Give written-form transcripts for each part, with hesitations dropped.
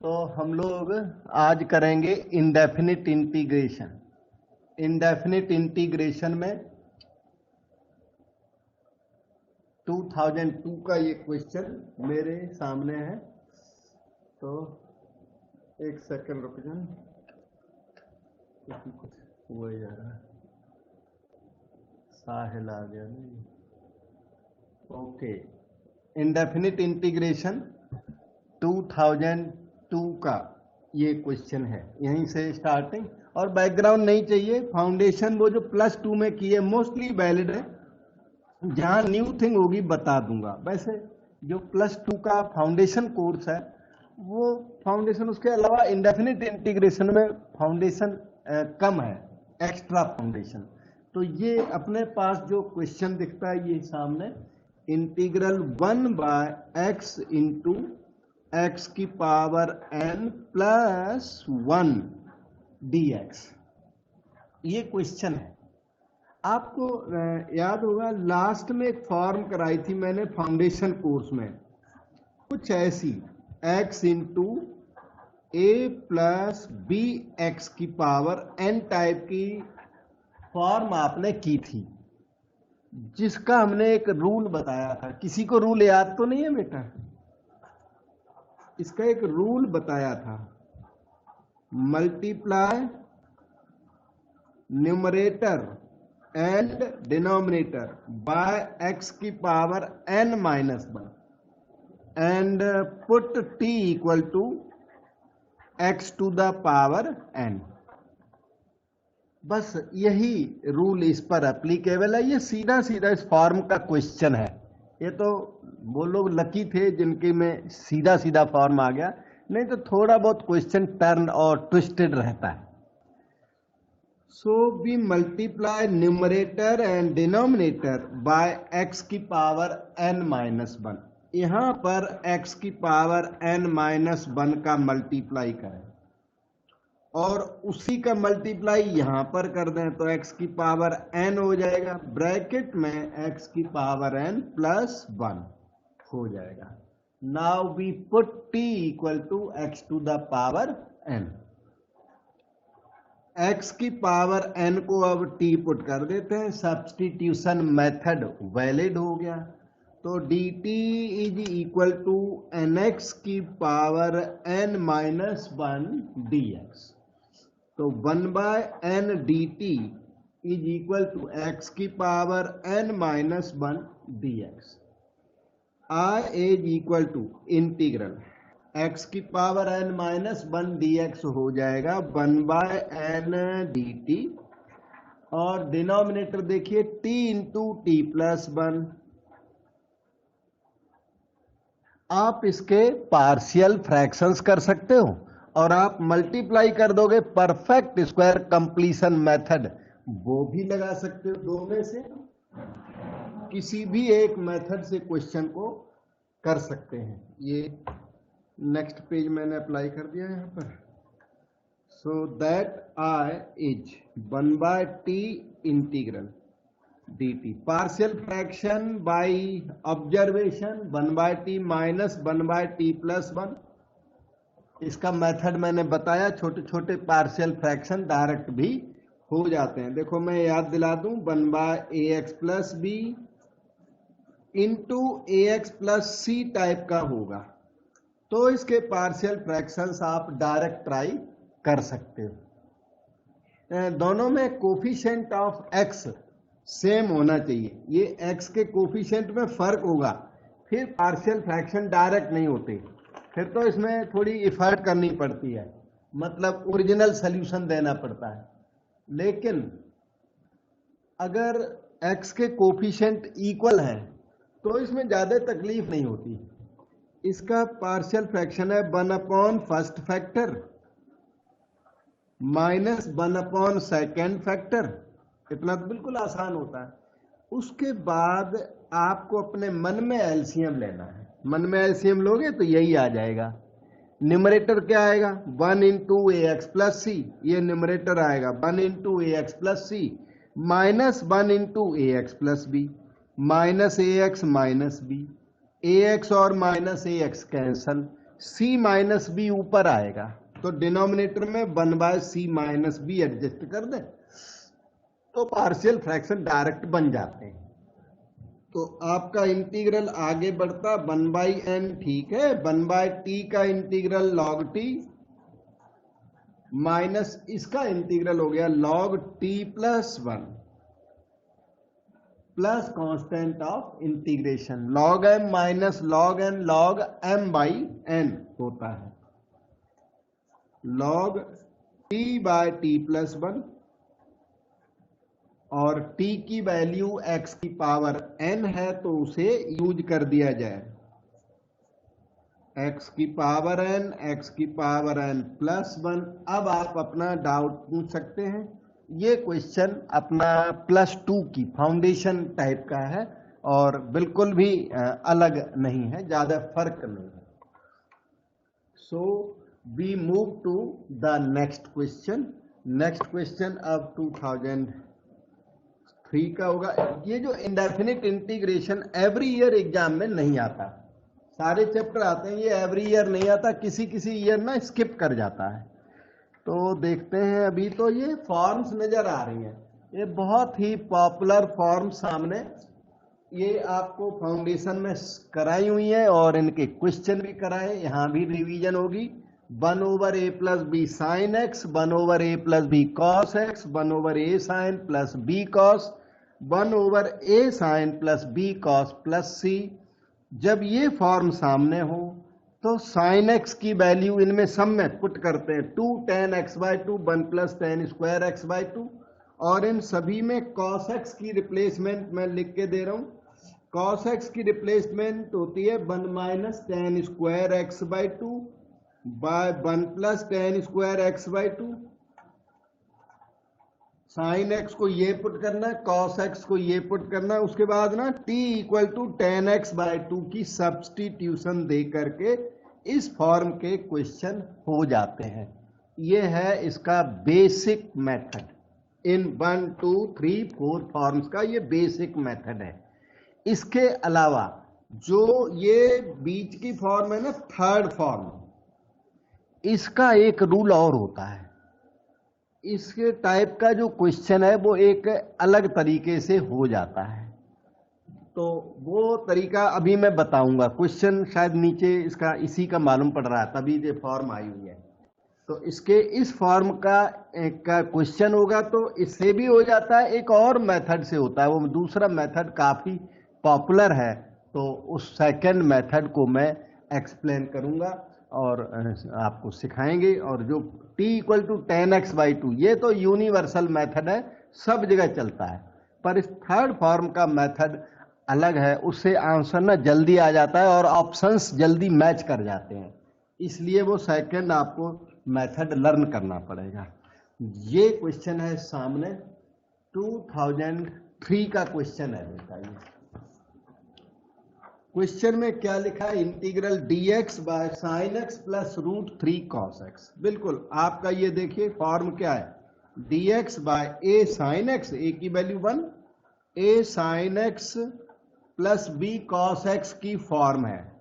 तो हम लोग आज करेंगे इंडेफिनिट इंटीग्रेशन। इंडेफिनिट इंटीग्रेशन में 2002 का ये क्वेश्चन मेरे सामने है, तो एक सेकंड रुक जाए, कुछ हुआ जा रहा है, साहिल आ गया नहीं। ओके, इंडेफिनिट इंटीग्रेशन 2002 का ये क्वेश्चन है, यहीं से स्टार्टिंग। और बैकग्राउंड नहीं चाहिए, फाउंडेशन वो जो +2 में की है मोस्टली वैलिड है, जहां न्यू थिंग होगी बता दूंगा। वैसे जो +2 का फाउंडेशन कोर्स है वो फाउंडेशन, उसके अलावा इंडेफिनिट इंटीग्रेशन में फाउंडेशन कम है, एक्स्ट्रा फाउंडेशन। तो ये अपने पास जो क्वेश्चन दिखता है ये सामने, इंटीग्रल 1/x इंटू x की पावर n प्लस 1 dx, ये क्वेश्चन है। आपको याद होगा लास्ट में एक फॉर्म कराई थी मैंने फाउंडेशन कोर्स में, कुछ ऐसी, x into a plus B x की पावर n टाइप की फॉर्म आपने की थी, जिसका हमने एक रूल बताया था। किसी को रूल याद तो नहीं है बेटा? इसका एक रूल बताया था, multiply numerator and denominator by x की power n minus 1 and put t equal to x to the power n। बस यही रूल इस पर एप्लीकेबल है। ये सीधा सीधा इस फॉर्म का क्वेश्चन है। ये तो वो लोग लकी थे जिनके में सीधा सीधा फॉर्म आ गया, नहीं तो थोड़ा बहुत क्वेश्चन टर्न और ट्विस्टेड रहता है। So we multiply numerator and denominator by x की पावर n माइनस 1। यहां पर x की पावर n माइनस 1 का मल्टीप्लाई करें और उसी का मल्टीप्लाई यहां पर कर दें तो x की पावर n हो जाएगा, ब्रैकेट में x की पावर n प्लस 1 हो जाएगा। Now we put t equal to x to the power n। x की पावर n को अब t पुट कर देते हैं, सब्स्टिट्यूशन मेथड वैलिड हो गया। तो dt is equal to nx की पावर n माइनस 1 dx। तो 1/n dt is equal to x की power n minus 1 dx। I is equal to integral x की पावर n माइनस 1 dx हो जाएगा 1/n dt, और denominator देखिए t into T plus 1। आप इसके partial fractions कर सकते हो और आप मल्टीप्लाई कर दोगे परफेक्ट स्क्वायर कंप्लीशन मेथड, वो भी लगा सकते हो। दो में से किसी भी एक मेथड से क्वेश्चन को कर सकते हैं। ये नेक्स्ट पेज मैंने अप्लाई कर दिया यहाँ पर। So that I is 1/t integral dt, partial fraction by observation 1/t minus 1/t plus 1। इसका मेथड मैंने बताया, छोटे छोटे पार्शियल फ्रैक्शन डायरेक्ट भी हो जाते हैं। देखो मैं याद दिला दूं, 1/ax plus B into ax plus C type का होगा, तो इसके पार्शियल फ्रैक्शंस आप डायरेक्ट ट्राई कर सकते हो। दोनों में कोफिशिएंट ऑफ x सेम होना चाहिए। ये x के कोफिशिएंट में फर्क होगा, फिर पार्शियल फ्रैक्शन डायरेक्ट नहीं होते, फिर तो इसमें थोड़ी एफर्ट करनी पड़ती है, मतलब ओरिजिनल सॉल्यूशन देना पड़ता है। लेकिन अगर x के कोफिशिएंट इक्वल हैं तो इसमें ज्यादा तकलीफ नहीं होती। इसका पार्शियल फ्रैक्शन है 1/, first factor minus 1/, second factor. इतना तो बिल्कुल आसान होता है। उसके बाद आपको अपने मन में एलसीएम लेना है। मन में एलसीएम लोगे तो यही आ जाएगा। न्यूमरेटर क्या आएगा? 1 इंटू ax प्लस सी, ये न्यूमरेटर आएगा 1 into ax plus C, minus 1 into ax plus B, minus ax minus B, ax और minus ax cancel, c minus B ऊपर आएगा, तो डिनोमिनेटर में 1/c माइनस बी एडजस्ट कर दें तो पार्शियल फ्रैक्शन डायरेक्ट बन जाते हैं। तो आपका इंटीग्रल आगे बढ़ता 1/n, ठीक है, 1/t का इंटीग्रल log t माइनस इसका इंटीग्रल हो गया log t plus 1 plus constant of integration log m minus log n log m by n होता है, log t by t plus 1 और t की वैल्यू x की पावर n है तो उसे यूज कर दिया जाए, x की पावर n प्लस 1। अब आप अपना डाउट पूछ सकते हैं, ये क्वेश्चन अपना +2 की फाउंडेशन टाइप का है और बिल्कुल भी अलग नहीं है, ज्यादा फर्क नहीं है। So we move to the next question. Next question अब 2003 का होगा। ये जो indefinite integration every year exam में नहीं आता, सारे चैप्टर आते हैं, ये एवरी ईयर नहीं आता, किसी किसी ईयर ना स्किप कर जाता है। तो देखते हैं, अभी तो ये फॉर्म्स नजर आ रही हैं, ये बहुत ही पॉपुलर फॉर्म सामने ये आपको फाउंडेशन में कराई हुई है और इनके क्वेश्चन भी कराए, यहाँ भी रिवीजन होगी। 1/a plus B sine x, 1/a plus B cos x, 1/a sine plus B cos, 1/a sine plus B cos plus C. जब ये फॉर्म सामने हो तो साइन एक्स की वैल्यू इनमें सब में पुट करते हैं 2 tan x/2 1 plus tan square x/2 और इन सभी में cos x की रिप्लेसमेंट मैं लिख के दे रहा हूं। cos x की रिप्लेसमेंट होती है 1 minus tan square x/2 by 1 plus tan square x/2। Sine x को ये पुट करना है, कॉस एक्स को ये पुट करना है, उसके बाद ना t equal to tan x/2 की सब्सटीट्यूशन दे करके इस फॉर्म के क्वेश्चन हो जाते हैं। ये है इसका बेसिक मेथड, इन 1 2 3 4 फॉर्म्स का ये बेसिक मेथड है। इसके अलावा जो ये बीच की फॉर्म है ना, थर्ड फॉर्म, इसका एक रूल और होता है। इसके टाइप का जो क्वेश्चन है वो एक अलग तरीके से हो जाता है, तो वो तरीका अभी मैं बताऊंगा। क्वेश्चन शायद नीचे इसका इसी का मालूम पड़ रहा है, तभी ये फॉर्म आई हुई है। तो इसके इस फॉर्म का क्वेश्चन होगा तो इससे भी हो जाता है, एक और मेथड से होता है, वो दूसरा मेथड काफी पॉपुलर है, तो उस सेकंड मेथड को मैं एक्सप्लेन करूंगा और आपको सिखाएंगे। और जो t equal to tan x/2 ये तो यूनिवर्सल मेथड है, सब जगह चलता है, पर इस थर्ड फॉर्म का मेथड अलग है, उससे आंसर ना जल्दी आ जाता है और ऑप्शंस जल्दी मैच कर जाते हैं, इसलिए वो सेकंड आपको मेथड लर्न करना पड़ेगा। ये क्वेश्चन है सामने, 2003 का क्वेश्चन है बेटा। ये क्वेश्चन में क्या लिखा है, integral dx by sine x plus √3 cos x। बिल्कुल आपका ये देखिए फॉर्म क्या है, dx by a sine x, a की value 1, a sine x plus b cos x की फॉर्म है।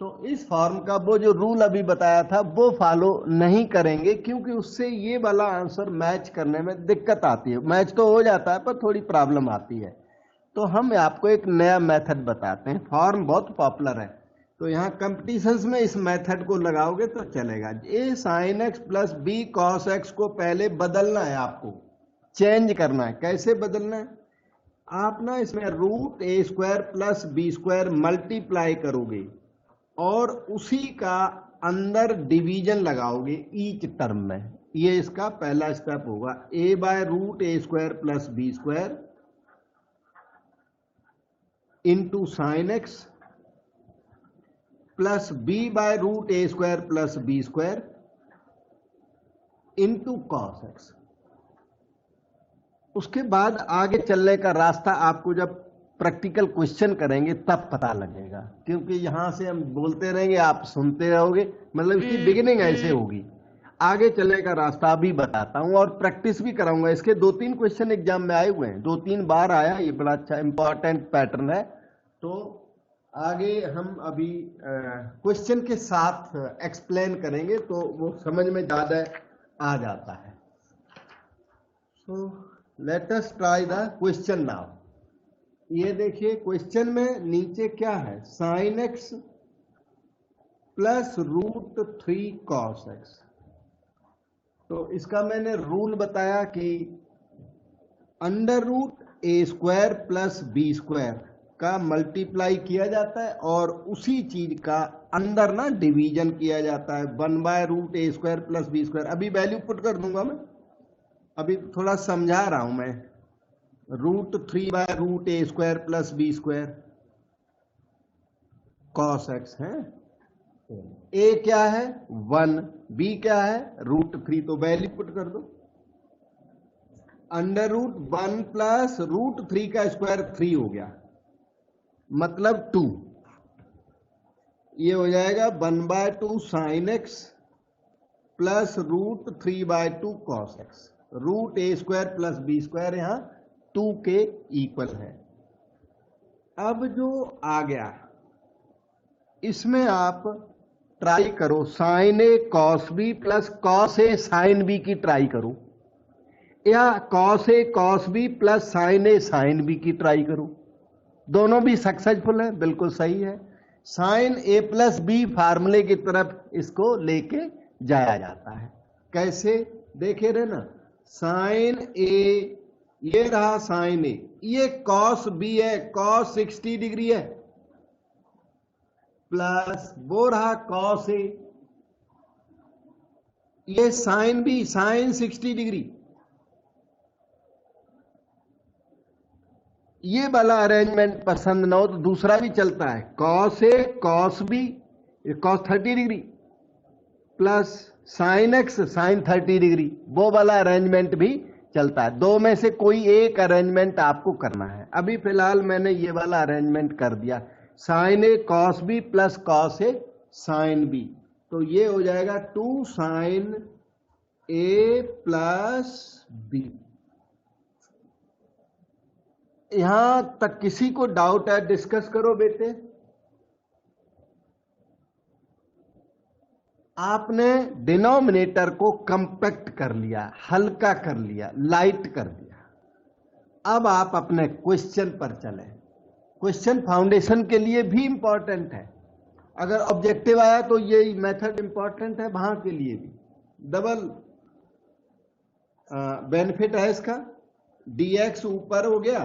तो इस फॉर्म का वो जो रूल अभी बताया था वो फॉलो नहीं करेंगे, क्योंकि उससे ये वाला आंसर मैच करने में दिक्कत आती है। मैच तो हो जाता है पर थोड़ी प्रॉब्लम आती है, तो हम आपको एक नया मेथड बताते हैं। फॉर्म बहुत पॉपुलर है, तो यहाँ कंपटीशंस में इस मेथड को लगाओगे तो चलेगा। a sign x plus b cos x को पहले बदलना है, आपको चेंज करना है। कैसे बदलना है, आप ना इसमें √a² प्लस b² मल्टीप्लाई करोगे और उसी का अंदर डिवीजन लगाओगे ईच टर्म में। ये इसका पहला स्टेप होगा, a by √a² plus b² into sine x plus b by √a² plus b² into cos x. उसके बाद आगे चलने का रास्ता आपको जब प्रैक्टिकल क्वेश्चन करेंगे तब पता लगेगा, क्योंकि यहां से हम बोलते रहेंगे, आप सुनते रहोगे, मतलब इसकी बिगिनिंग ऐसे होगी। आगे चलने का रास्ता भी बताता हूं और प्रैक्टिस भी कराऊंगा। इसके 2-3 क्वेश्चन एग्जाम में आए हुए हैं, 2-3 बार आया, ये बड़ा अच्छा इंपॉर्टेंट पैटर्न है। तो आगे हम अभी क्वेश्चन के साथ एक्सप्लेन करेंगे तो वो समझ में ज्यादा आ जाता है। So let us try the question now. ये देखिए क्वेश्चन में नीचे क्या है, sign x plus √3 cos x। तो इसका मैंने रूल बताया कि √a² प्लस b² का मल्टीप्लाई किया जाता है और उसी चीज का अंदर ना डिवीजन किया जाता है 1/√a² प्लस b²। अभी वैल्यू पुट कर दूंगा मैं, अभी थोड़ा समझा रहा हूं मैं। √3/√a² plus b² cos x है। a क्या है 1, b क्या है √3, तो वैल्यू पुट कर दो। √1 प्लस √3 का स्क्वायर 3 हो गया, मतलब 2। ये हो जाएगा 1/2 sign x plus √3/2 cos x। √a² plus b² यहां 2 के इक्वल है। अब जो आ गया इसमें आप ट्राई करो sign A cos B plus cos A sine B की ट्राई करो, या cos A cos B plus sign A sine B की ट्राई करो। दोनों भी सक्सेसफुल है, बिल्कुल सही है। साइन ए प्लस बी फार्मूले की तरफ इसको लेके जाया जाता है। कैसे देखे रहे ना, साइन ए, ये रहा साइन ए, ये कॉस बी है, कॉस 60 डिग्री है, प्लस वो रहा कॉस ए, ये साइन बी, साइन 60 डिग्री। ये वाला अरेंजमेंट पसंद ना हो तो दूसरा भी चलता है, cos A cos B cos 30 degree plus sine x sine 30 degree, वो वाला अरेंजमेंट भी चलता है। दो में से कोई एक अरेंजमेंट आपको करना है। अभी फिलहाल मैंने ये वाला अरेंजमेंट कर दिया, sign A cos B plus cos A sine B, तो ये हो जाएगा 2 साइन ए प्लस बी। यहां तक किसी को डाउट है डिस्कस करो बेटे। आपने डिनोमिनेटर को कंपैक्ट कर लिया, हल्का कर लिया, लाइट कर दिया। अब आप अपने क्वेश्चन पर चले। क्वेश्चन फाउंडेशन के लिए भी इंपॉर्टेंट है, अगर ऑब्जेक्टिव आया तो ये मेथड इंपॉर्टेंट है, वहां के लिए भी डबल बेनिफिट है इसका। dx ऊपर हो गया,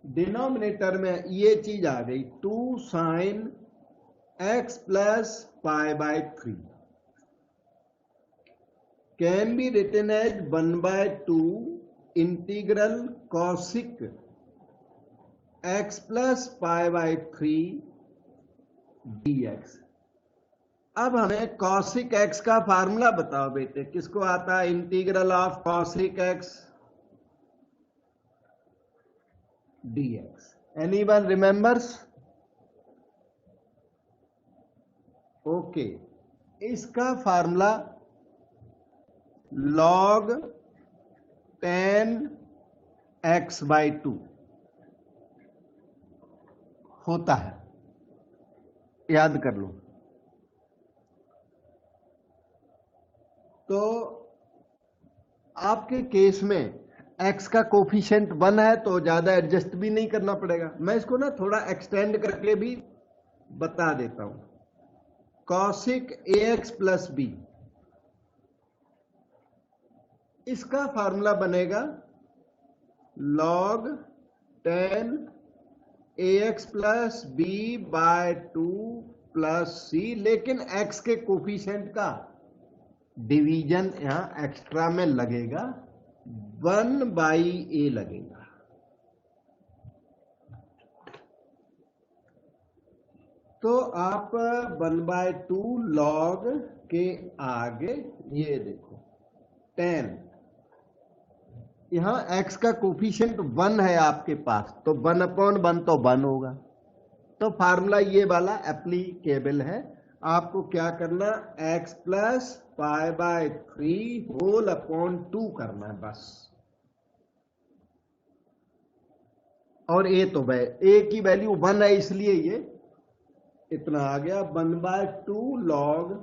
डिनोमिनेटर में ये चीज आ गई 2 sine x plus π/3 can be written as 1/2 integral cosec x plus π/3 dx। अब हमें कॉसिक x का फार्मूला बताओ बेटे, किसको आता है? Integral of cosec x dx। Anyone remembers? Okay, इसका फार्मूला log tan x/2 होता है, याद कर लो। तो आपके केस में x का कोफिशिएंट 1 है तो ज्यादा एडजस्ट भी नहीं करना पड़ेगा। मैं इसको ना थोड़ा एक्सटेंड करके भी बता देता हूं। कॉसिक ax प्लस b, इसका फार्मूला बनेगा log tan ax plus b/2 plus c, लेकिन x के कोफिशिएंट का डिवीजन यहां एक्स्ट्रा में लगेगा, 1/a लगेगा। तो आप 1/2 log के आगे ये देखो tan, यहां x का कोफिशिएंट 1 है आपके पास, तो 1/1 तो 1 होगा। तो फार्मूला ये वाला एप्लीकेबल है। आपको क्या करना, x प्लस π/3 होल अपॉन 2 करना है बस। और a तो a की वैल्यू 1 है, इसलिए ये इतना आ गया 1/2 log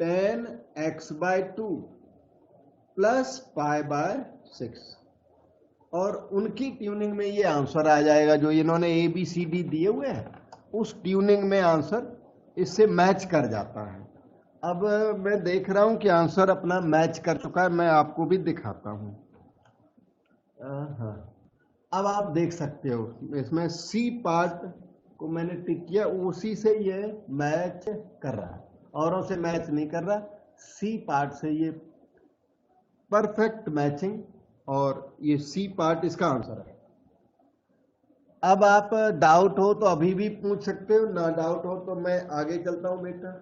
10x/2 प्लस π/6, और उनकी ट्यूनिंग में ये आंसर आ जाएगा जो इन्होंने ABCD दिए हुए हैं, उस ट्यूनिंग में आंसर इससे मैच कर जाता है। अब मैं देख रहा हूं कि आंसर अपना मैच कर चुका है, मैं आपको भी दिखाता हूं। अब आप देख सकते हो इसमें सी पार्ट को मैंने टिक किया, उसी से ये मैच कर रहा है, औरों से मैच नहीं कर रहा, सी पार्ट से ये परफेक्ट मैचिंग, और ये सी पार्ट इसका आंसर है। अब आप डाउट हो तो अभी भी पूछ सकते हो, ना डाउट हो तो मैं आगे चलता हूं बेटा।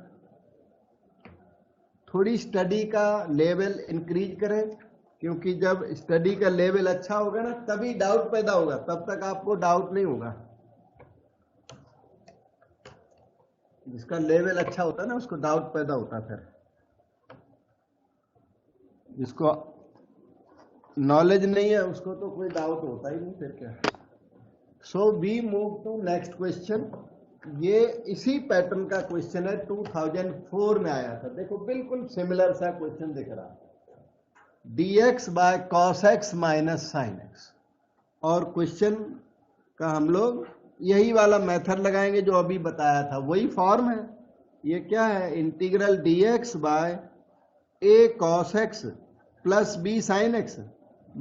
थोड़ी स्टडी का लेवल इंक्रीज करें, क्योंकि जब स्टडी का लेवल अच्छा होगा ना तभी डाउट पैदा होगा, तब तक आपको डाउट नहीं होगा। जिसका लेवल अच्छा होता है ना उसको डाउट पैदा होता है, फिर जिसको नॉलेज नहीं है उसको तो कोई डाउट होता ही नहीं, फिर क्या। So we move to next question. ये इसी पैटर्न का क्वेश्चन है, 2004 में आया था। देखो बिल्कुल सिमिलर सा क्वेश्चन दिख रहा है, dx/cos x minus sine x, और क्वेश्चन का हम लोग यही वाला मेथड लगाएंगे जो अभी बताया था, वही फॉर्म है। ये क्या है, integral dx/a cos x plus b sin x।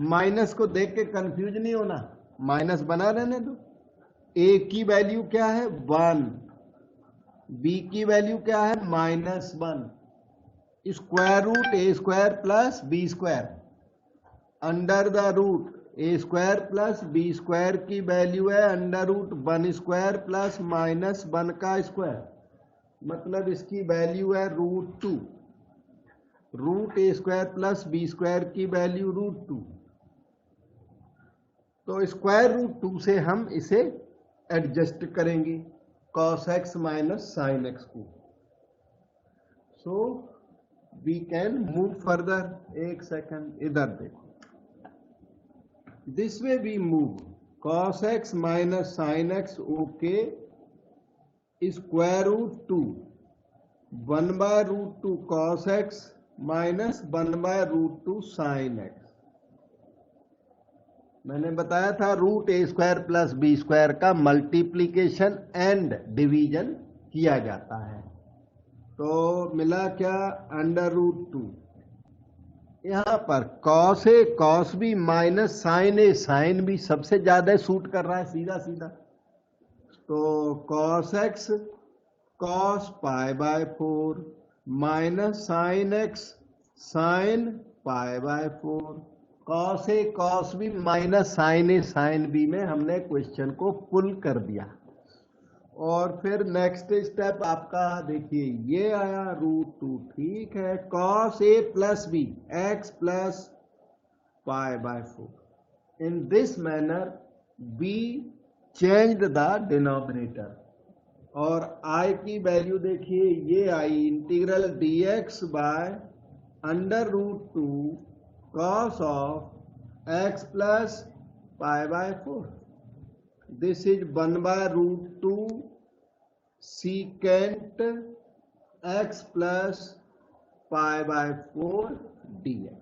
Minus को देख के कंफ्यूज नहीं होना, माइनस बना रहने दो। a की वैल्यू क्या है 1, b की वैल्यू क्या है -1, square root a square plus b square under the root a square plus b square की वैल्यू है अंडर रूट 1 स्क्वायर प्लस -1 का स्क्वायर, मतलब इसकी वैल्यू है √2। Root a square plus b square की वैल्यू √2, तो स्क्वायर रूट 2 से हम इसे एडजस्ट करेंगे cos x minus sine x को। So we can move further. एक सेकंड इधर देखो, this way we move cos x minus sine x, okay, square root 2 1/√2 cos x minus 1/√2 sine x। मैंने बताया था root a square plus b square का multiplication and division किया जाता है, तो मिला क्या √2। यहां पर cos a cos b minus sine a sine b सबसे ज्यादा सूट कर रहा है सीधा सीधा, तो cos x cos π/4 minus sine x sine π/4, cos a cos b minus sine a sine b में हमने क्वेश्चन को पुल कर दिया। और फिर नेक्स्ट स्टेप आपका देखिए ये आया √2, ठीक है, cos a plus b x plus π/4। In this manner b changed the denominator, और i की वैल्यू देखिए ये I integral dx/√2 cos of x plus π/4, this is 1/√2 secant x plus π/4 dx।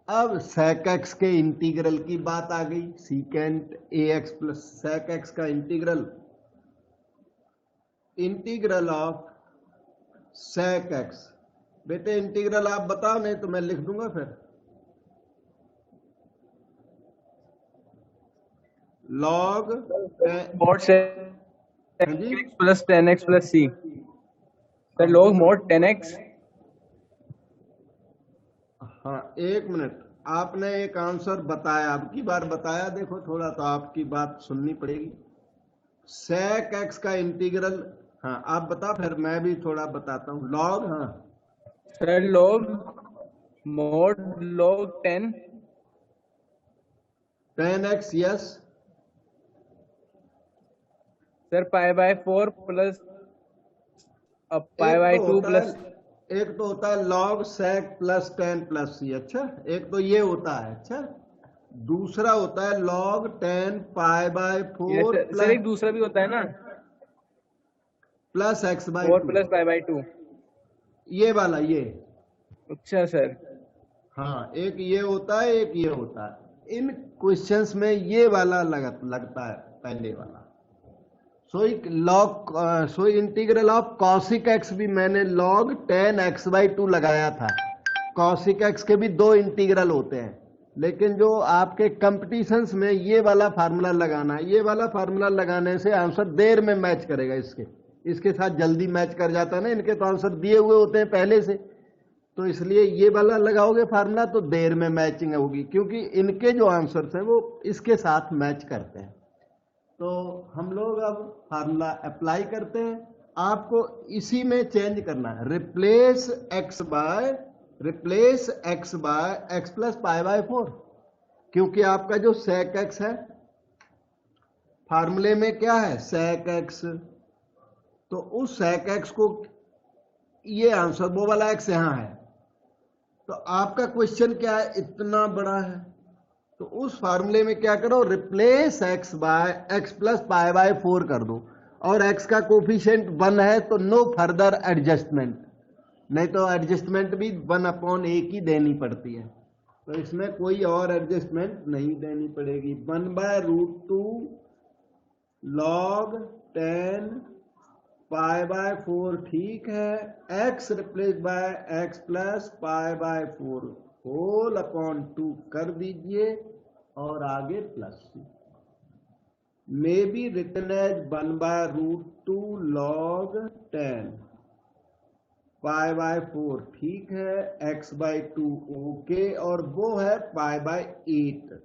अब sec x के इंटीग्रल की बात आ गई, secant ax plus sec x का इंटीग्रल ऑफ sec x। बेटे इंटीग्रल आप बताओ, नहीं तो मैं लिख दूंगा फिर। Log mode sec plus 10x plus c, sir log mode 10x। हाँ एक मिनट, आपने एक आंसर बताया, अब की बार बताया, देखो थोड़ा तो आपकी बात सुननी पड़ेगी। sec x का इंटीग्रल, हाँ आप बता, फिर मैं भी थोड़ा बताता हूँ। लॉग, हाँ sir log mod log 10x, yes sir π/4 plus π/2 plus, एक तो होता है log sec plus 10 plus c, अच्छा एक तो ये होता है, अच्छा दूसरा होता है log 10 π/4 सर एक दूसरा भी होता है ना, plus x by 4 two, plus pi by 2। ये वाला ये। अच्छा सर। हाँ, एक ये होता है, एक ये होता है। इन क्वेश्चंस में ये वाला लगता है पहले वाला। So integral of cosec x भी मैंने log 10 x बाई 2 लगाया था। कॉसिक एक्स के भी दो इंटीग्रल होते हैं, लेकिन जो आपके कंपटीशंस में ये वाला फार्मूला लगाना है, ये वाला फार्मूला लगाने से आंसर देर में मैच करेगा। इसके साथ जल्दी मैच कर जाता है ना, इनके तो आंसर दिए हुए होते हैं पहले से, तो इसलिए ये वाला लगाओगे फार्मूला तो देर में मैचिंग होगी, क्योंकि इनके जो आंसर्स हैं वो इसके साथ मैच करते हैं। तो हम लोग अब फार्मूला अप्लाई करते हैं। आपको इसी में चेंज करना है, replace x by x plus pi by 4, क्योंकि आपका जो सेक एक्स है फार्मूले में क्या है, सेक एक्स, तो उस सेक एक्स को, ये आंसर वो वाला एक्स यहां है, तो आपका क्वेश्चन क्या है, इतना बड़ा है, तो उस फार्मूले में क्या करो, replace x by x plus pi by 4 कर दो, और एक्स का कोफिशिएंट 1 है तो नो फर्दर एडजस्टमेंट, नहीं तो एडजस्टमेंट भी 1/1 ही देनी पड़ती है, तो इसमें कोई और एडजस्टमेंट नहीं देनी पड़ेगी। 1/√2 log 10 पाई बाय 4 ठीक है, x replace by x plus pi by 4 whole upon 2 कर दीजिए, और आगे प्लस में be written as 1/√2 log 10 pi by 4 ठीक है, एक्स बाई 2 ओके, और वो है पाई बाय 8,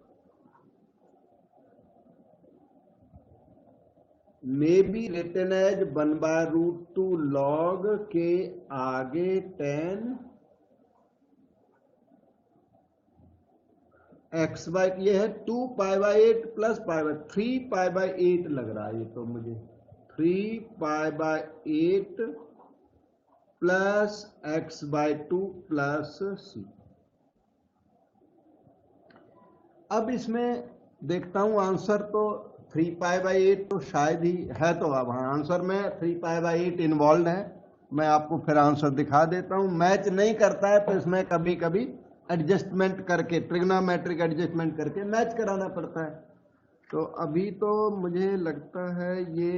में बी रिटन एज 1/√2 log के आगे 10 एक्स बाई, ये है 2 pi by 8 plus pi by 3 pi by 8 लग रहा है ये तो मुझे, 3 pi by 8 plus x by 2 plus C. अब इसमें देखता हूं आंसर, तो 3 पाई बाई 8 तो शायद ही है, तो अब हाँ आंसर में 3 पाई बाई 8 इन्वॉल्व है। मैं आपको फिर आंसर दिखा देता हूं। मैच नहीं करता है तो इसमें कभी कभी एडजस्टमेंट करके, ट्रिग्नोमेट्रिक एडजस्टमेंट करके मैच कराना पड़ता है। तो अभी तो मुझे लगता है ये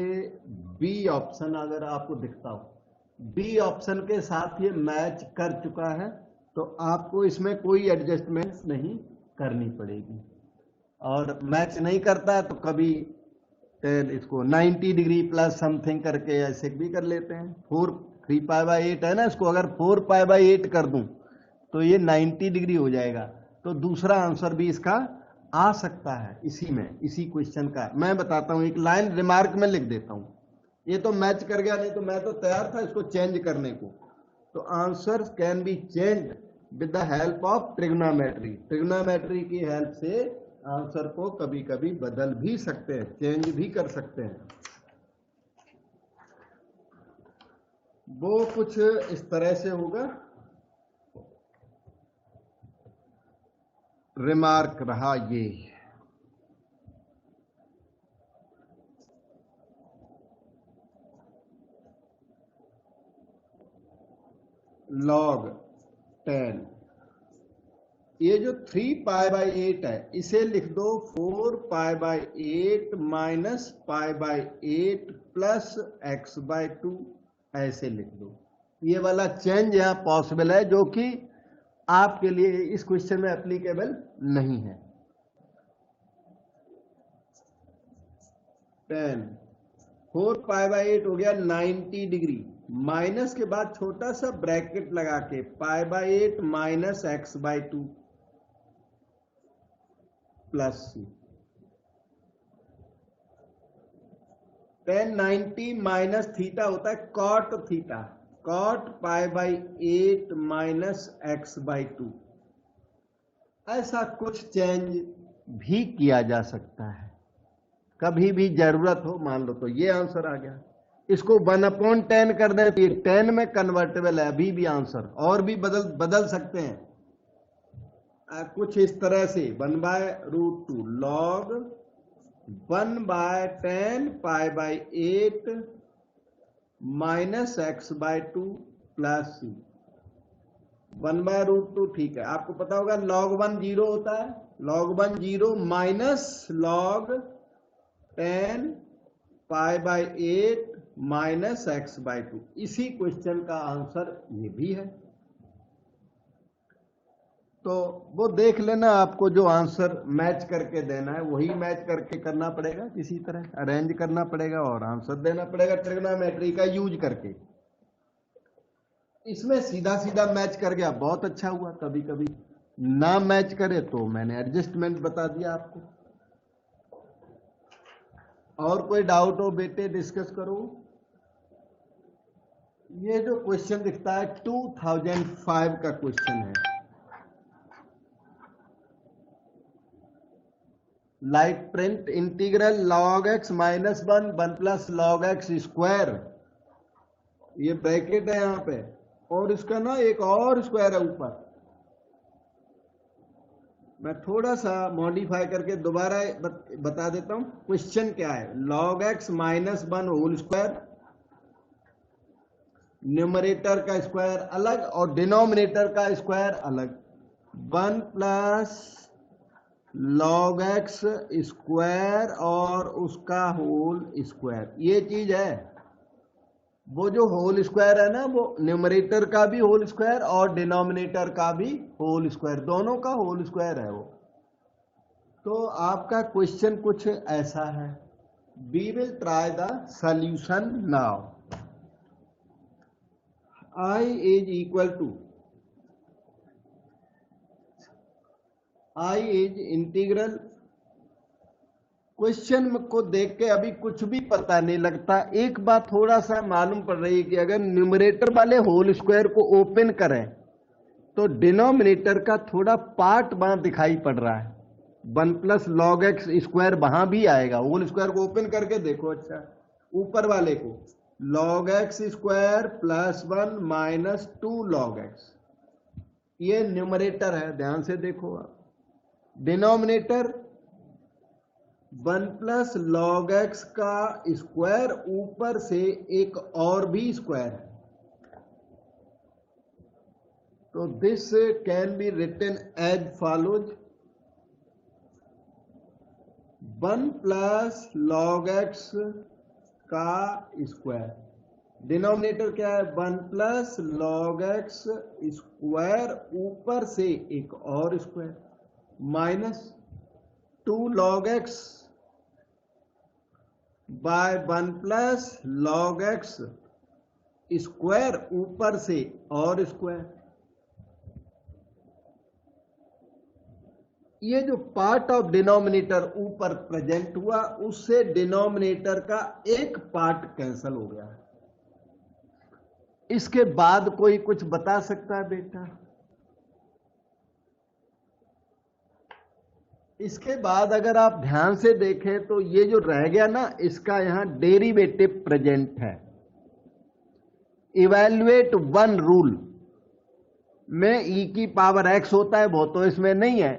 बी ऑप्शन अगर आपको दिखता हो, बी ऑप्शन के साथ ये मैच कर चुका है, तो आपको इसमें कोई एडजस्टमेंट नहीं करनी पड़ेगी। और मैच नहीं करता है तो कभी इसको 90 डिग्री प्लस समथिंग करके ऐसे भी कर लेते हैं। 3 पाई बाई 8 है ना, इसको अगर 4 पाई बाई 8 कर दूं तो ये 90 डिग्री हो जाएगा, तो दूसरा आंसर भी इसका आ सकता है इसी में, इसी क्वेश्चन का। मैं बताता हूं, एक लाइन रिमार्क में लिख देता हूं, ये तो मैच कर गया, नहीं तो मैं तो तैयार था इसको चेंज करने को। तो answer can be change with the help of trigonometry, trigonometry की हेल्प से आंसर को कभी कभी बदल भी सकते हैं, चेंज भी कर सकते हैं। वो कुछ इस तरह से होगा, रिमार्क रहा ये। log 10, ये जो 3 पाई बाई 8 है इसे लिख दो 4 पाई by 8 minus pi by 8 plus x by 2, ऐसे लिख दो। ये वाला चेंज यहां पॉसिबल है, जो कि आपके लिए इस क्वेश्चन में एप्लीकेबल नहीं है। 10 4 पाई बाई 8 हो गया 90 डिग्री, माइनस के बाद छोटा सा ब्रैकेट लगा के pi by 8 minus x by 2 plus C. 10 90 minus theta होता है cot theta, cot pi by 8 minus x by 2। ऐसा कुछ चेंज भी किया जा सकता है, कभी भी जरूरत हो। मान लो तो ये आंसर आ गया, इसको 1/10 कर दें तो ये 10 में कन्वर्टेबल है अभी भी आंसर, और भी बदल सकते हैं कुछ इस तरह से। 1/√2 log 1/10 pi by 8 minus x by 2 plus C 1/√2। ठीक है, आपको पता होगा log 1 0 होता है, log 1 0 minus log 10 pi by 8 minus x by 2। इसी क्वेश्चन का आंसर ये भी है। तो वो देख लेना, आपको जो आंसर मैच करके देना है वही मैच करके करना पड़ेगा, किसी तरह अरेंज करना पड़ेगा और आंसर देना पड़ेगा ट्रिग्नोमेट्री का यूज करके। इसमें सीधा सीधा मैच कर गया, बहुत अच्छा हुआ। कभी कभी ना मैच करे तो मैंने एडजस्टमेंट बता दिया आपको। और कोई डाउट हो बेटे डिस्कस करो। ये जो क्वेश्चन दिखता है 2005 का क्वेश्चन है। Like print integral log x minus 1 plus log x square, ये ब्रैकेट है यहां पे, और इसका ना एक और स्क्वायर है ऊपर। मैं थोड़ा सा मॉडिफाई करके दोबारा बता देता हूं क्वेश्चन क्या है। log x minus 1 whole square, numerator का स्क्वायर अलग और डिनोमिनेटर का स्क्वायर अलग, 1 प्लस log x स्क्वायर और उसका होल स्क्वायर। ये चीज है, वो जो होल स्क्वायर है ना, वो न्यूमरेटर का भी होल स्क्वायर और डिनोमिनेटर का भी होल स्क्वायर, दोनों का होल स्क्वायर है वो। तो आपका क्वेश्चन कुछ ऐसा है। We will try the solution now. I is equal to I is integral. Question को देख के अभी कुछ भी पता नहीं लगता। एक बात थोड़ा सा मालूम पड़ रही है कि अगर न्यूमरेटर वाले होल स्क्वायर को ओपन करें तो डिनोमिनेटर का थोड़ा पार्ट वहां दिखाई पड़ रहा है। 1 प्लस log x स्क्वायर वहां भी आएगा। होल स्क्वायर को ओपन करके देखो, अच्छा ऊपर वाले को log x square plus 1 minus 2 log x, ये न्यूमरेटर है, ध्यान से देखो आप। डिनोमिनेटर 1 प्लस log x का स्क्वायर, ऊपर से एक और भी स्क्वायर है। तो this can be written as follows. 1 plus log x का स्क्वायर, डिनोमिनेटर क्या है 1 प्लस log x स्क्वायर, ऊपर से एक और square, minus 2 log x by 1 plus log x square, ऊपर से और स्क्वायर। ये जो पार्ट ऑफ डिनोमिनेटर ऊपर प्रेजेंट हुआ, उससे डिनोमिनेटर का एक पार्ट कैंसल हो गया है। इसके बाद कोई कुछ बता सकता है बेटा? इसके बाद अगर आप ध्यान से देखें तो ये जो रह गया ना, इसका यहां डेरिवेटिव प्रेजेंट है। इवैल्यूएट वन रूल में e की पावर x होता है, वो तो इसमें नहीं है,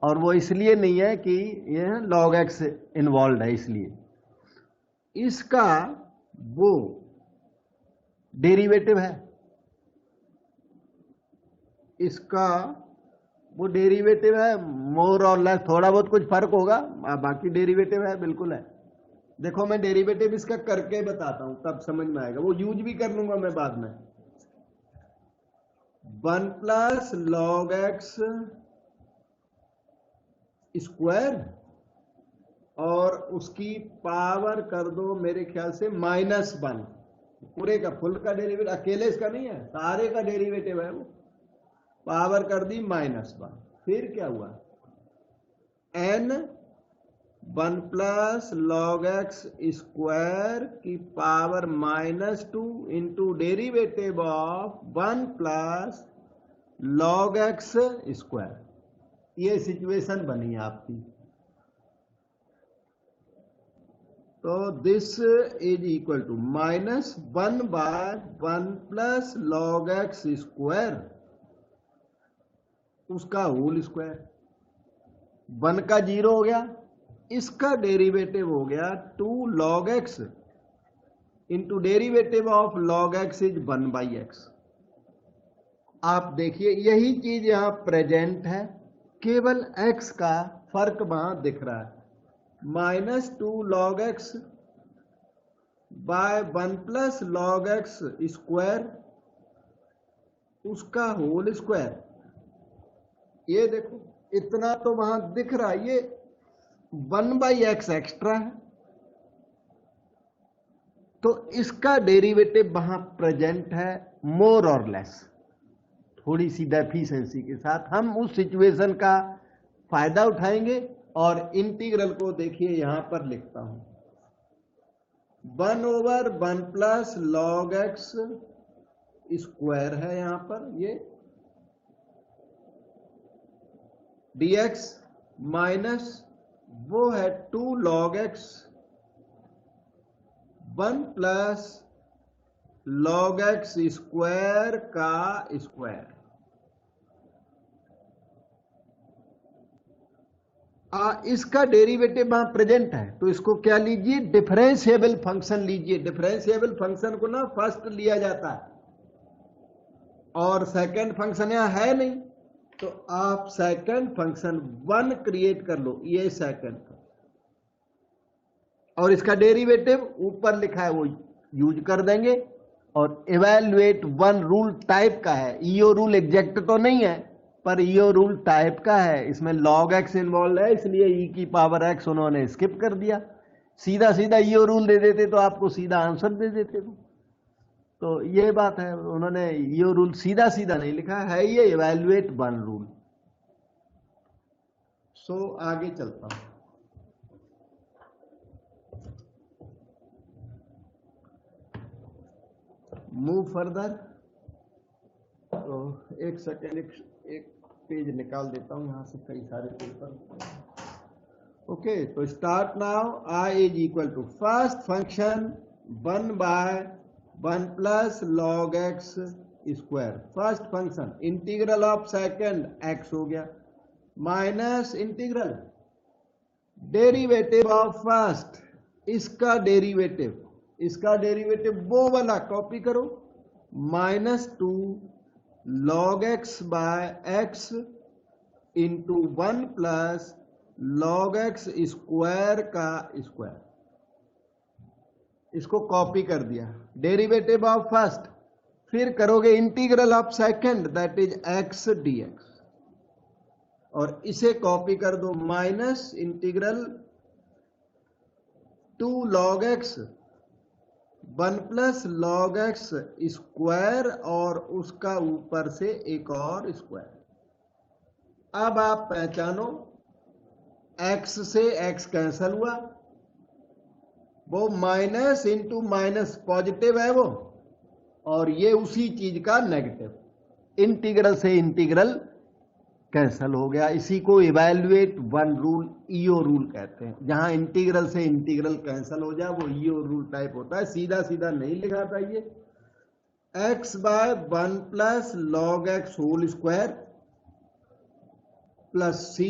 और वो इसलिए नहीं है कि यह log x इन्वॉल्व है, इसलिए इसका वो डेरिवेटिव है, इसका वो डेरिवेटिव है। मोर और लेस थोड़ा बहुत कुछ फर्क होगा, बाकी डेरिवेटिव है, बिल्कुल है। देखो मैं डेरिवेटिव इसका करके बताता हूं, तब समझ में आएगा, वो यूज भी कर लूंगा मैं बाद में। 1 प्लस log x स्क्वायर और उसकी पावर कर दो मेरे ख्याल से -1, पूरे का फुल का डेरिवेटिव, अकेले इसका नहीं है, सारे का डेरिवेटिव है वो, पावर कर दी -1। फिर क्या हुआ, n 1 plus log x square की power -2 into derivative of 1 plus log x square. ये सिचुएशन बनी आपकी। तो this is equal to -1 by 1 plus log x square, उसका होल स्क्वायर, 1 का 0 हो गया, इसका डेरिवेटिव हो गया 2 log x into derivative of log x is 1/x। आप देखिए यही चीज यहां प्रेजेंट है, केवल x का फर्क वहां दिख रहा है। -2 log x by 1 plus log x square, उसका होल स्क्वायर। ये देखो इतना तो वहां दिख रहा है, ये 1/x एक्स्ट्रा है, तो इसका डेरिवेटिव वहां प्रेजेंट है मोर और लेस। थोड़ी सी डेफिशिएंसी के साथ हम उस सिचुएशन का फायदा उठाएंगे और इंटीग्रल को देखिए यहां पर लिखता हूं, 1/1 प्लस लॉग एक्स स्क्वायर है यहां पर ये dx माइनस वो है 2 log x 1 plus log x square का स्क्वायर। इसका डेरिवेटिव वहां प्रेजेंट है, तो इसको क्या लीजिए, डिफरेंशिएबल फंक्शन लीजिए। डिफरेंशिएबल फंक्शन को ना फर्स्ट लिया जाता है और सेकंड फंक्शन यहां है नहीं, तो आप सेकंड फंक्शन 1 क्रिएट कर लो, ये सेकंड, और इसका डेरिवेटिव ऊपर लिखा है वो यूज कर देंगे। और इवैल्यूएट 1 रूल टाइप का है, ईओ रूल एग्जैक्ट तो नहीं है पर ईओ रूल टाइप का है, इसमें log x इन्वॉल्व है, इसलिए e की पावर x उन्होंने स्किप कर दिया। सीधा सीधा ईओ रूल दे देते तो आपको सीधा आंसर दे देते वो। तो ये बात है, उन्होंने ईओ रूल सीधा सीधा नहीं लिखा है, ये इवैल्यूएट 1 रूल। सो आगे चलता हूं, मूव फर्दर। तो एक सेकेंड, एक पेज निकाल देता हूं यहां से, कई सारे पेपर। ओके, तो start now. I is equal to first function 1/1 plus log x square, first function. Integral of second x हो गया, minus integral derivative of first, इसका डेरिवेटिव वो वाला कॉपी करो, -2 log x बाय x into 1 plus log x square का square. इसको copy कर दिया, डेरिवेटिव ऑफ फर्स्ट, फिर करोगे integral of second that is x dx, और इसे कॉपी कर दो, minus integral 2 log x 1 plus log x square और उसका ऊपर से एक और स्क्वायर। अब आप पहचानो, x से x कैंसल हुआ, वो माइनस इंटू माइनस पॉजिटिव है वो, और ये उसी चीज का नेगेटिव, इंटीग्रल से इंटीग्रल कैंसल हो गया। इसी को इवैल्यूएट 1 रूल, ईओ रूल कहते हैं। जहां इंटीग्रल से इंटीग्रल कैंसल हो जाए वो ईओ रूल टाइप होता है, सीधा सीधा नहीं लिखा था ये। x/1 plus log x whole square plus c,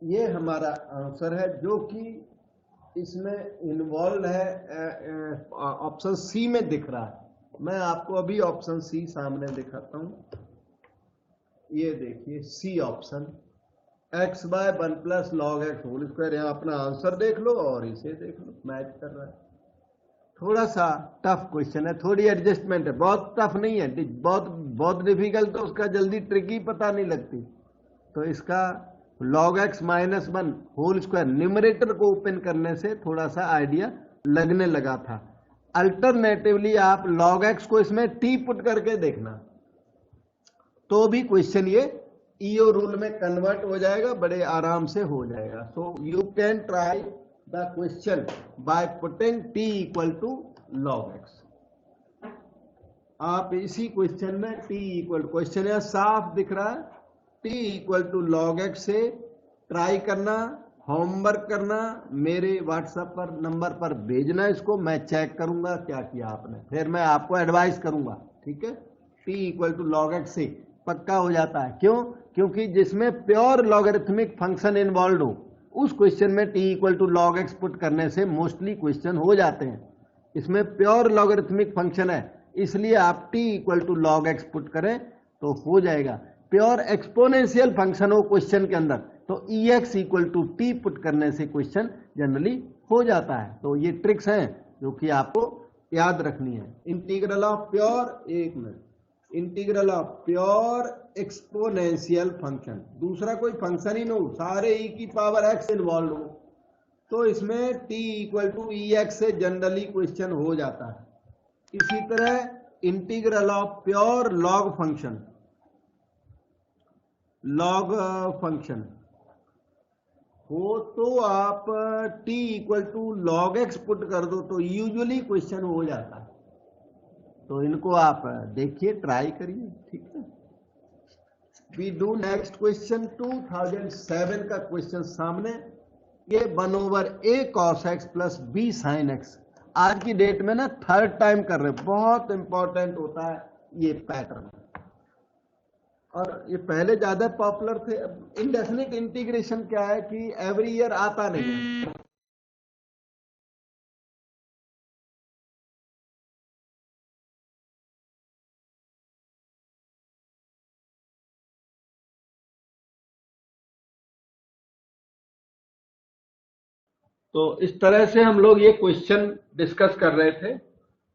ये हमारा आंसर है, जो कि इसमें इन्वॉल्व है, ऑप्शन सी में दिख रहा है। मैं आपको अभी ऑप्शन सी सामने दिखाता हूं, ये देखिए C option, x/1 plus log x whole square. यहाँ अपना आंसर देख लो और इसे देख लो, मैच कर रहा है। थोड़ा सा टफ क्वेश्चन है, थोड़ी एडजस्टमेंट है, बहुत टफ नहीं है, बहुत डिफिकल्ट, तो उसका जल्दी ट्रिकी पता नहीं लगती। तो इसका log x -1 whole square, numerator को ओपन करने से थोड़ा सा आइडिया लगने लगा था। अल्टरनेटिवली आप log x को इसमें t पुट करके देखना, तो भी क्वेश्चन ये ईओ रूल में कन्वर्ट हो जाएगा, बड़े आराम से हो जाएगा। So you can try the question by putting t equal to log x। आप इसी क्वेश्चन में t इक्वल, क्वेश्चन यहां साफ दिख रहा है, t equal to log x से ट्राई करना, होमवर्क करना, मेरे व्हाट्सएप पर नंबर पर भेजना, इसको मैं चेक करूंगा क्या किया आपने, फिर मैं आपको एडवाइस करूंगा, ठीक है। t equal to log x से पक्का हो जाता है, क्यों? क्योंकि जिसमें प्योर लॉगरिथमिक फंक्शन इन्वॉल्व हो, उस क्वेश्चन में t equal to log x put करने से मोस्टली क्वेश्चन हो जाते हैं। इसमें प्योर लॉगरिथमिक फंक्शन है, इसलिए आप t equal to log x put करें तो हो जाएगा। प्योर एक्सपोनेंशियल फंक्शन हो क्वेश्चन के अंदर तो ex equal to T put करने से क्वेश्चन जनरली हो जाता है। तो ये ट्रिक्स हैं जो कि आपको याद रखनी है। इंटीग्रल ऑफ प्योर, एक minute, integral of pure exponential function, दूसरा कोई फंक्शन ही ना हो, सारे e की पावर x इन्वॉल्व हो, तो इसमें t इक्वल टू ex से जनरली क्वेश्चन हो जाता है। इसी तरह integral of pure log function, log function हो तो आप t equal to log x put कर दो तो यूजुअली क्वेश्चन हो जाता है। तो इनको आप देखिए, ट्राई करिए, ठीक है। वी डू नेक्स्ट क्वेश्चन 2007 का क्वेश्चन सामने, ये 1/a cos x plus b sin x, आज की डेट में ना थर्ड टाइम कर रहे, बहुत इंपॉर्टेंट होता है ये पैटर्न, और ये पहले ज्यादा पॉपुलर थे। इंडेफिनिट इंटीग्रेशन क्या है कि एवरी ईयर आता नहीं है। तो इस तरह से हम लोग ये क्वेश्चन डिस्कस कर रहे थे।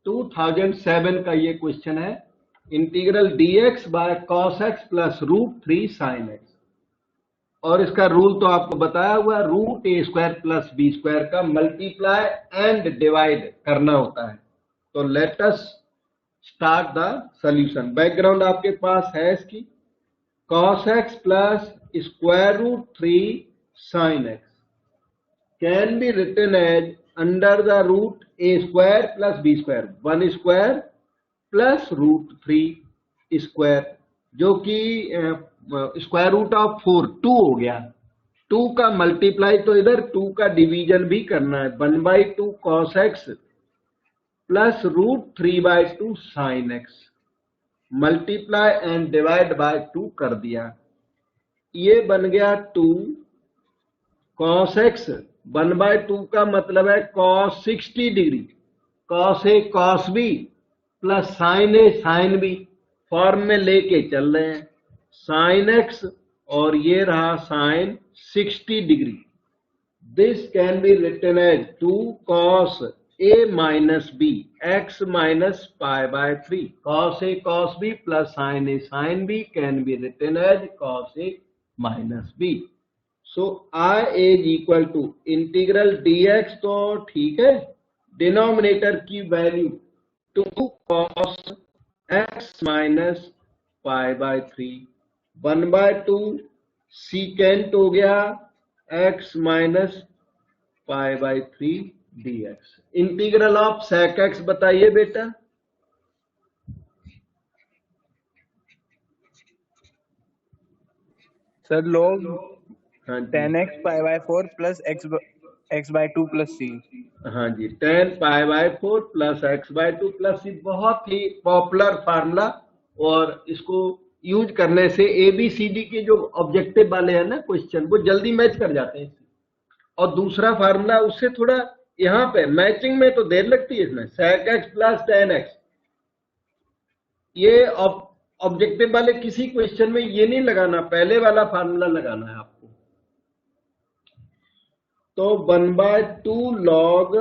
2007 का ये क्वेश्चन है, integral dx by cos x plus √3 sin x, और इसका रूल तो आपको बताया हुआ, √a² प्लस b² का मल्टीप्लाई एंड डिवाइड करना होता है। तो let us start the solution. Background आपके पास है इसकी, cos x plus √3 sin x can be written as under the √a² plus b², 1² plus √3², जो कि √4 2 हो गया। 2 का मल्टीप्लाई तो इधर 2 का डिवीजन भी करना है, 1/2 cos x plus √3/2 sin x, multiply and divide by 2 कर दिया। ये बन गया 2 cos x, 1/2 का मतलब है cos 60 degree, cos a cos b plus sin a sin b, form में लेके चल रहे हैं, sin x और ये रहा sin 60 degree. This can be written as 2 cos a minus b x minus π/3, cos a cos b plus sin a sin b can be written as cos a minus b। So I is equal to integral dx, तो ठीक है, denominator की value 2 cos x minus π/3, 1/2 secant हो गया x minus π/3 dx। Integral of sec x बताइए बेटा। Sir लोग 10x π/4 plus x/2 plus c। हाँ जी, 10 π/4 प्लस x/2 प्लस c, बहुत ही पॉपुलर फार्मूला, और इसको यूज करने से ABCD के जो ऑब्जेक्टिव वाले हैं ना क्वेश्चन, वो जल्दी मैच कर जाते हैं। और दूसरा फार्मूला उससे थोड़ा यहाँ पे मैचिंग में तो देर लगती है, इसमें sec x plus tan x, ये ऑब्जेक्टिव वाले किसी क्वेश्चन में ये नहीं लगाना, पहले वाला फार्मूला लगाना है आपको। तो 1/2 लॉग,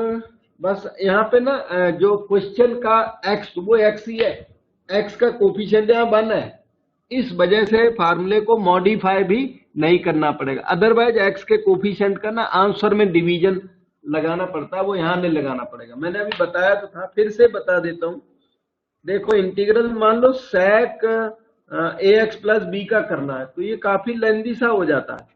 बस यहाँ पे ना जो क्वेश्चन का x, वो x ही है, x का कोफिशिएंट यहाँ 1 है, इस वजह से फार्मूले को मॉडिफाई भी नहीं करना पड़ेगा। अदरवाइज x के कोफिशिएंट का ना आंसर में डिवीजन लगाना पड़ता है, वो यहाँ नहीं लगाना पड़ेगा। मैंने अभी बताया तो था, फिर से बता देता हूँ। देखो इंटीग्रल मान लो sec ax प्लस b का करना है, तो ये काफी लेंदी सा हो जाता है,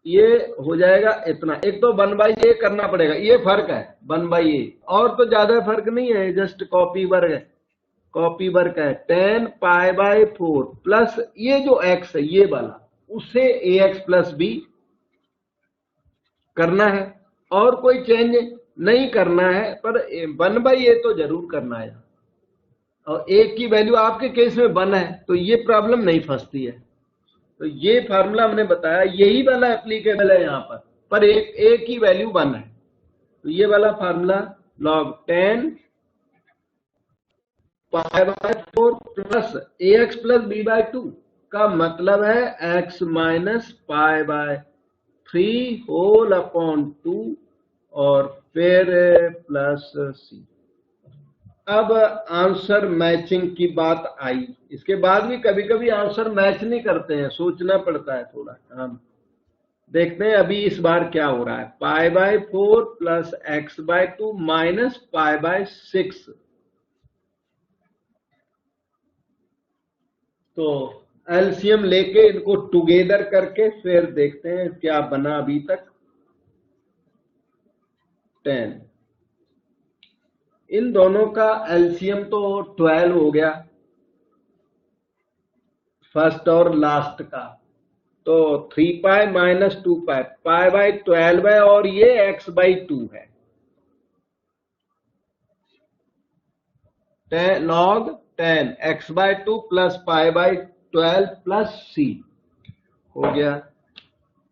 ये हो जाएगा इतना। एक तो 1/a करना पड़ेगा, ये फर्क है 1/a, और तो ज्यादा फर्क नहीं है, जस्ट कॉपी वर्क है, कॉपी वर्क है। 10 π/4 प्लस ये जो x है ये वाला, उसे ax प्लस b करना है, और कोई चेंज नहीं करना है, पर 1/a तो जरूर करना है। और a की वैल्यू आपके केस में 1 है, तो ये प्रॉब्लम नहीं फंसती है। तो ये फार्मूला हमने बताया, यही वाला एप्लीकेबल है यहाँ पर एक a की वैल्यू 1 है, तो ये वाला formula log 10 pi by 4 plus ax plus b by 2 का मतलब है x minus pi by 3 whole upon 2 और फिर प्लस c। अब आंसर मैचिंग की बात आई। इसके बाद भी कभी कभी आंसर मैच नहीं करते हैं, सोचना पड़ता है थोड़ा। हम देखते हैं अभी इस बार क्या हो रहा है। Pi by 4 plus x by 2 minus pi by 6। तो एलसीएम लेके इनको टुगेदर करके फिर देखते हैं क्या बना अभी तक। 10, इन दोनों का एलसीएम तो 12 हो गया, फर्स्ट और लास्ट का। तो 3 pi minus 2 pi, pi by 12 है और ये एक्स बाई 2 है। Log 10 x by 2 plus pi by 12 plus C हो गया।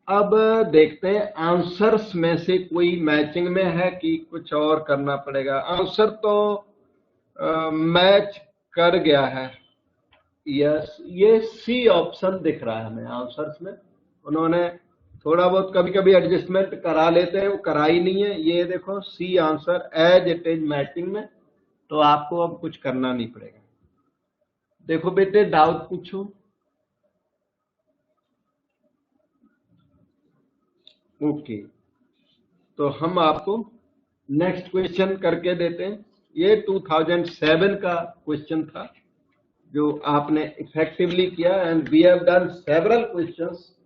अब देखते हैं आंसर्स में से कोई मैचिंग में है कि कुछ और करना पड़ेगा। आंसर तो मैच कर गया है। यस, ये सी ऑप्शन दिख रहा है हमें आंसर्स में। उन्होंने थोड़ा बहुत कभी कभी एडजस्टमेंट करा लेते हैं, वो करा ही नहीं है। ये देखो C answer as it is matching में, तो आपको अब कुछ करना नहीं पड़ेगा। देखो बेटे, डाउट पूछो। ओके, तो हम आपको नेक्स्ट क्वेश्चन करके देते हैं। ये 2007 का क्वेश्चन था जो आपने इफेक्टिवली किया, and we have done several questions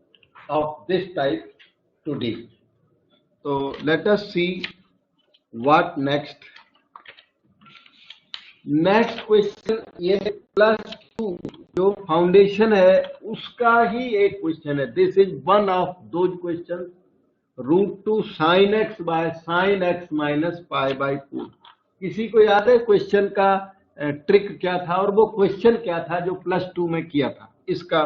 of this type today. तो let us see what next. Next question ये +2 जो फाउंडेशन है उसका ही एक क्वेश्चन है। This is one of those question, √2 sin x by sin x minus pi by 4। किसी को याद है क्वेश्चन का ट्रिक क्या था और वो क्वेश्चन क्या था जो +2 में किया था? इसका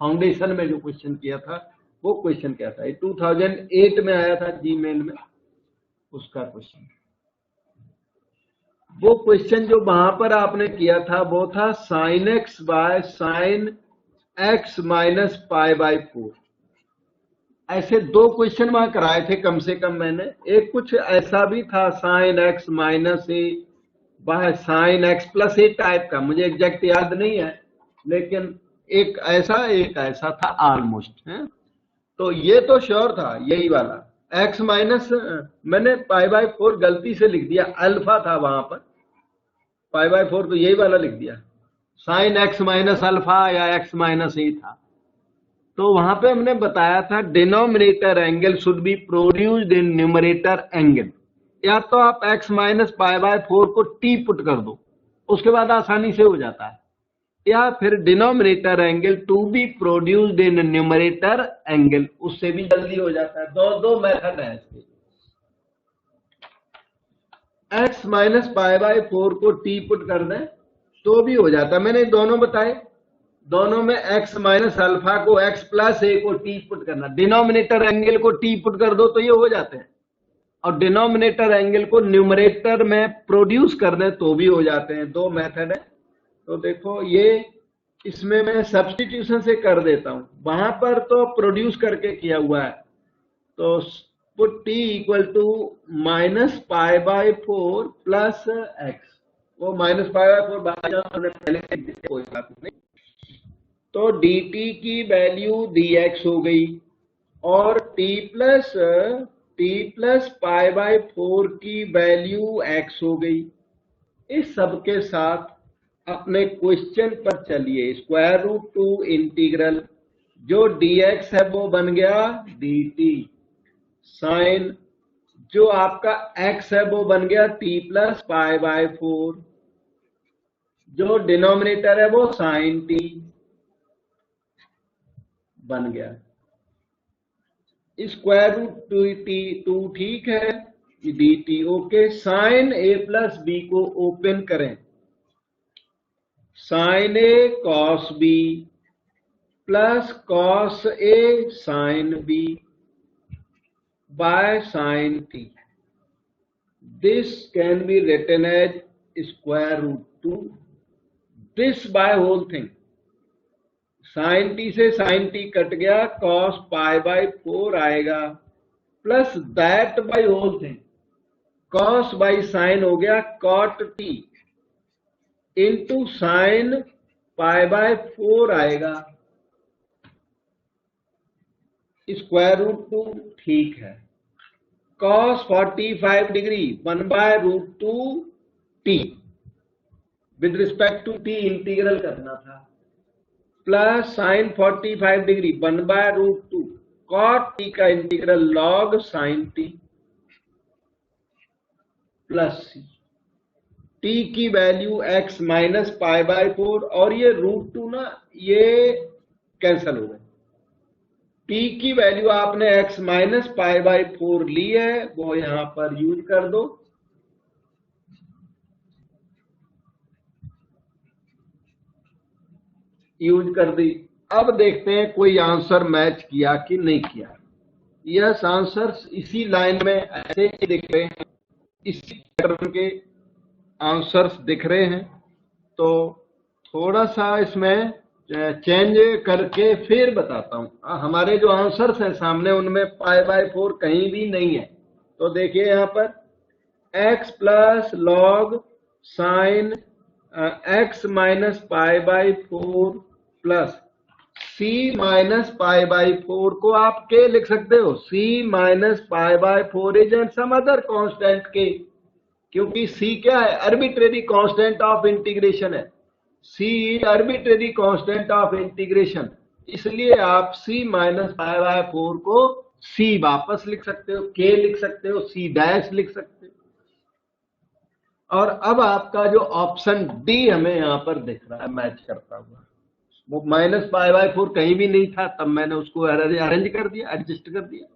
फाउंडेशन में जो क्वेश्चन किया था वो क्वेश्चन क्या था? 2008 में आया था जीमेल में, उसका क्वेश्चन। वो क्वेश्चन जो वहां पर आपने किया था वो था sin x by sin x minus pi by 4। ऐसे 2 क्वेश्चन वहां कराए थे कम से कम मैंने। एक कुछ ऐसा भी था sin x माइनस ए बाय sin x प्लस ए टाइप का, मुझे एग्जैक्ट याद नहीं है, लेकिन एक ऐसा था ऑलमोस्ट है। तो ये तो श्योर था यही वाला x माइनस, मैंने पाई बाय 4 गलती से लिख दिया, अल्फा था वहां पर, पाई बाय 4 तो यही वाला लिख दिया। sin x माइनस अल्फा या x माइनस ए था। तो वहां पे हमने बताया था denominator angle should be produced in numerator angle. या तो आप x माइनस पाई बाय 4 को t पुट कर दो, उसके बाद आसानी से हो जाता है, या फिर denominator angle to be produced in numerator angle, उससे भी जल्दी हो जाता है। दो मेथड है इसके। x माइनस पाई बाय 4 को t पुट कर दें तो भी हो जाता है। मैंने दोनों बताए, दोनों में x माइनस अल्फा को x प्लस ए को t पुट करना, डिनोमिनेटर एंगल को t पुट कर दो तो ये हो जाते हैं, और डिनोमिनेटर एंगल को न्यूमरेटर में प्रोड्यूस कर दें तो भी हो जाते हैं। 2 मेथड है। तो देखो ये इसमें मैं सब्स्टिट्यूशन से कर देता हूं, वहां पर तो प्रोड्यूस करके किया हुआ है। तो put t equal to minus pi by 4 plus x, वो माइनस पाई बाय 4 पहले कोई बात नहीं। तो dt की वैल्यू dx हो गई और t प्लस पाई बाय 4 की वैल्यू x हो गई। इस सब के साथ अपने क्वेश्चन पर चलिए। √2 इंटीग्रल जो dx है वो बन गया dt, साइन जो आपका x है वो बन गया t प्लस पाई बाय 4, जो डिनोमिनेटर है वो साइन t बन गया। √2 ठीक है, dt okay. Sine a plus b को ओपन करें, sine a cos b plus cos a sine b by sine t। This can be written as square root two this by whole thing, sine t से sine t cut गया, cos pi by 4 आएगा, plus that by whole thing, cos by sine हो गया cot t, into sine pi by 4 आएगा, square root two, ठीक है। Cos 45 degree 1 by root two t, with respect to t integral करना था, plus sine 45 degree 1 by root two cot t का integral log sine t, plus c, t की value x minus pi by 4, और ये root two ना ये cancel हो गए, टी की वैल्यू आपने x माइनस पाई बाय 4 ली है, वो यहां पर यूज कर दो, यूज कर दी। अब देखते हैं कोई आंसर मैच किया कि नहीं किया। यस, आंसर इसी लाइन में ऐसे ही दिख रहे हैं, इसी पैटर्न के आंसर्स दिख रहे हैं, तो थोड़ा सा इसमें चेंज करके फिर बताता हूं। हमारे जो आंसर्स हैं सामने उनमें पाई बाय 4 कहीं भी नहीं है, तो देखिए यहां पर x plus log sine x minus pi by 4 plus c minus pi by 4 को आप के लिख सकते हो, c minus pi by 4 is and some other constant k, क्योंकि c क्या है, आर्बिट्रेरी कांस्टेंट ऑफ इंटीग्रेशन है, c is arbitrary constant of integration, इसलिए आप c माइनस पाई बाय 4 को c वापस लिख सकते हो, k लिख सकते हो, c डैश लिख सकते हो। और अब आपका जो ऑप्शन डी हमें यहां पर दिख रहा है मैच करता हुआ, वो माइनस पाई बाय 4 कहीं भी नहीं था, तब मैंने उसको अरेंज कर दिया, एडजस्ट कर दिया।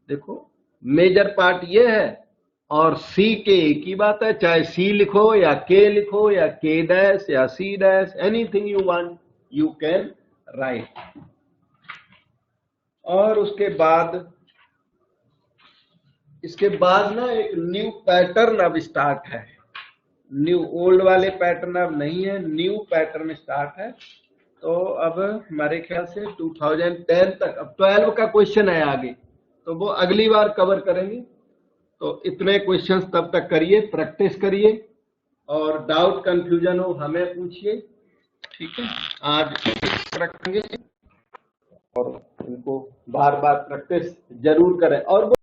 देखो मेजर पार्ट ये है, और सी के एक ही बात है, चाहे सी लिखो या के लिखो या के डैश या c dash, anything you want you can write. और उसके बाद इसके बाद ना एक न्यू पैटर्न अब स्टार्ट है, न्यू, ओल्ड वाले पैटर्न अब नहीं है, न्यू पैटर्न स्टार्ट है। तो अब हमारे ख्याल से 2010 तक, अब 12 का क्वेश्चन है आगे, तो वो अगली बार कवर करेंगे। तो इतने क्वेश्चंस तब तक करिए, प्रैक्टिस करिए, और डाउट कंफ्यूजन हो हमें पूछिए, ठीक है। आज रखेंगे और इनको बार बार प्रैक्टिस जरूर करें, और